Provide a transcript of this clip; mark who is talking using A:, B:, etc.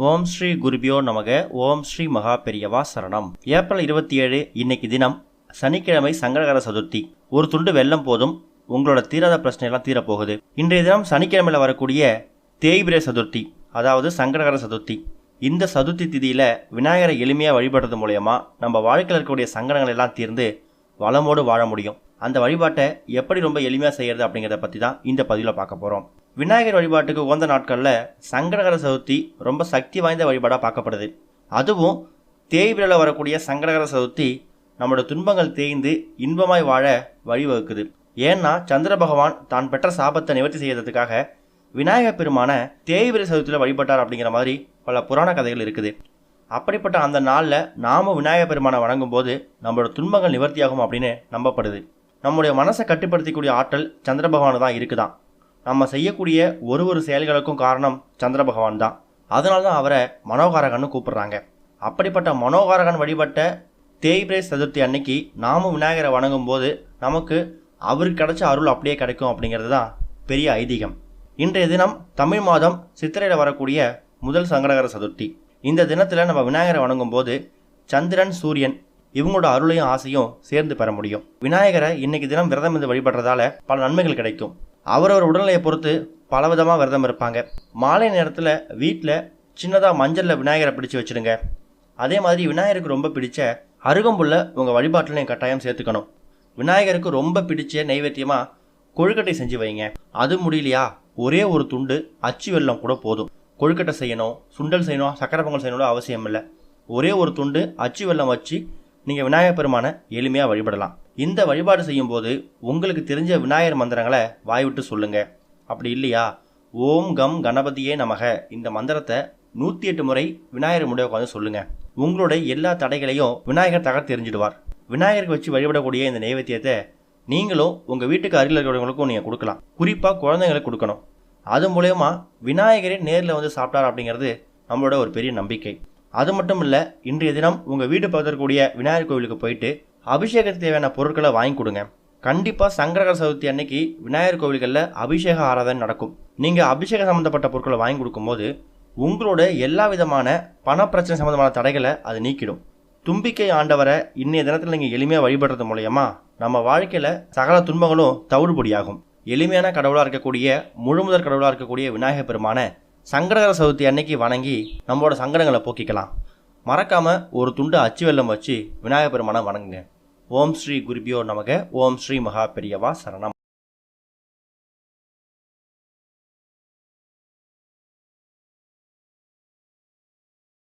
A: ஓம் ஸ்ரீ குருபியோ நமக. ஓம் ஸ்ரீ மகா பெரியவா சரணம். ஏப்ரல் 27 இன்னைக்கு தினம் சனிக்கிழமை, சங்கடகர சதுர்த்தி. ஒரு துண்டு வெல்லம் போதும், உங்களோட தீராத பிரச்சனை எல்லாம் தீரப்போகுது. இன்றைய தினம் சனிக்கிழமையில் வரக்கூடிய தேய்பிரை சதுர்த்தி, அதாவது சங்கடகர சதுர்த்தி. இந்த சதுர்த்தி திதியில விநாயகரை எளிமையாக வழிபடுறது மூலயமா நம்ம வாழ்க்கையில் இருக்கக்கூடிய சங்கடங்கள் எல்லாம் தீர்ந்து வளமோடு வாழ முடியும். அந்த வழிபாட்டை எப்படி ரொம்ப எளிமையாக செய்யறது அப்படிங்கிறத பற்றி தான் இந்த பதிவில் பார்க்க போகிறோம். விநாயகர் வழிபாட்டுக்கு உகந்த நாட்களில் சங்கடகர சதுர்த்தி ரொம்ப சக்தி வாய்ந்த வழிபாடாக பார்க்கப்படுது. அதுவும் தேய்பிரையில் வரக்கூடிய சங்கடகர சதுர்த்தி நம்மளோட துன்பங்கள் தேய்ந்து இன்பமாய் வாழ வழிவகுக்குது. ஏன்னா சந்திர பகவான் தான் பெற்ற சாபத்தை நிவர்த்தி செய்யறதுக்காக விநாயகர் பெருமான தேய்பிரை சதுர்த்தியில் வழிபட்டார் அப்படிங்கிற மாதிரி பல புராண கதைகள் இருக்குது. அப்படிப்பட்ட அந்த நாளில் நாம விநாயகர் பெருமானை வணங்கும் போது நம்மளோட துன்பங்கள் நிவர்த்தியாகும் அப்படின்னு நம்பப்படுது. நம்முடைய மனசை கட்டுப்படுத்தக்கூடிய ஆற்றல் சந்திர பகவானு தான் இருக்குதான். நம்ம செய்யக்கூடிய ஒரு செயல்களுக்கும் காரணம் சந்திர பகவான் தான். அதனால தான் அவரை மனோகாரகன்னு கூப்பிடுறாங்க. அப்படிப்பட்ட மனோகாரகன் வழிபட்ட தேய்பிரை சதுர்த்தி அன்னைக்கு நாமும் விநாயகரை வணங்கும் போது நமக்கு அவருக்கு கிடைச்ச அருள் அப்படியே கிடைக்கும் அப்படிங்கிறது தான் பெரிய ஐதீகம். இன்றைய தினம் தமிழ் மாதம் சித்திரையில் வரக்கூடிய முதல் சங்கடகர சதுர்த்தி. இந்த தினத்தில் நம்ம விநாயகரை வணங்கும் போது சந்திரன், சூரியன் இவங்களோட அருளையும் ஆசையும் சேர்ந்து பெற முடியும். விநாயகரை இன்னைக்கு தினம் விரதம் இருந்து வழிபடுறதால பல நன்மைகள் கிடைக்கும். அவரவர் உடல்நிலையை பொறுத்து பலவிதமாக விரதம் இருப்பாங்க. மாலை நேரத்தில் வீட்டில் சின்னதாக மஞ்சளில் விநாயகரை பிடிச்சி வச்சுடுங்க. அதே மாதிரி விநாயகருக்கு ரொம்ப பிடிச்ச அருகம்புல்ல உங்கள் வழிபாட்டில் கட்டாயம் சேர்த்துக்கணும். விநாயகருக்கு ரொம்ப பிடிச்ச நைவேத்தியமாக கொழுக்கட்டை செஞ்சு வைங்க. அது முடியலையா ஒரே ஒரு துண்டு அச்சு வெல்லம் கூட போதும். கொழுக்கட்டை செய்யணும், சுண்டல் செய்யணும், சக்கரை பொங்கல் செய்யணும் அவசியம் இல்லை. ஒரே ஒரு துண்டு அச்சு வெல்லம் வச்சு நீங்கள் விநாயகர் பெருமானை எளிமையாக வழிபடலாம். இந்த வழிபாடு செய்யும் போது உங்களுக்கு தெரிஞ்ச விநாயகர் மந்திரங்களை வாய்விட்டு சொல்லுங்க. அப்படி இல்லையா ஓம் கம் கணபதியே நமக இந்த மந்திரத்தை 108 முறை விநாயகர் முடிய உட்காந்து சொல்லுங்க. உங்களுடைய எல்லா தடைகளையும் விநாயகர் தகர்த்து தெரிஞ்சிடுவார். விநாயகருக்கு வச்சு வழிபடக்கூடிய இந்த நைவேத்தியத்தை நீங்களும் உங்கள் வீட்டுக்கு அருகில் இருக்கிறவங்களுக்கும் நீங்கள் கொடுக்கலாம். குறிப்பாக குழந்தைங்களுக்கு கொடுக்கணும். அது மூலயமா விநாயகரே நேரில் வந்து சாப்பிட்டார் அப்படிங்கிறது நம்மளோட ஒரு பெரிய நம்பிக்கை. அது மட்டும் இல்லை, இன்றைய தினம் உங்கள் வீட்டு பக்கத்தில் இருக்கக்கூடிய விநாயகர் கோவிலுக்கு போயிட்டு அபிஷேகத்துக்கு தேவையான பொருட்களை வாங்கி கொடுங்க. கண்டிப்பாக சங்கடகர சதுர்த்தி அன்னைக்கு விநாயகர் கோவில்களில் அபிஷேக ஆராதனை நடக்கும். நீங்கள் அபிஷேக சம்மந்தப்பட்ட பொருட்களை வாங்கி கொடுக்கும்போது உங்களோட எல்லா விதமான பணப்பிரச்சனை சம்மந்தமான தடைகளை அது நீக்கிடும். தும்பிக்கை ஆண்டவரை இன்றைய தினத்தில் நீங்கள் எளிமையாக வழிபடுறது மூலயமா நம்ம வாழ்க்கையில் சகல துன்பங்களும் தவிடுபடியாகும். எளிமையான கடவுளாக இருக்கக்கூடிய முழுமுதற் கடவுளாக இருக்கக்கூடிய விநாயகர் பெருமான சங்கடகர சதுர்த்தி அன்னைக்கு வணங்கி நம்மளோட சங்கடங்களை போக்கிக்கலாம். மறக்காமல் ஒரு துண்டு அச்சு வெல்லம் வச்சு விநாயகர் பெருமானை வணங்குங்க. ஓம் ஸ்ரீ குருபியோ நமக. ஓம் ஸ்ரீ மகா பெரியவா சரணம்.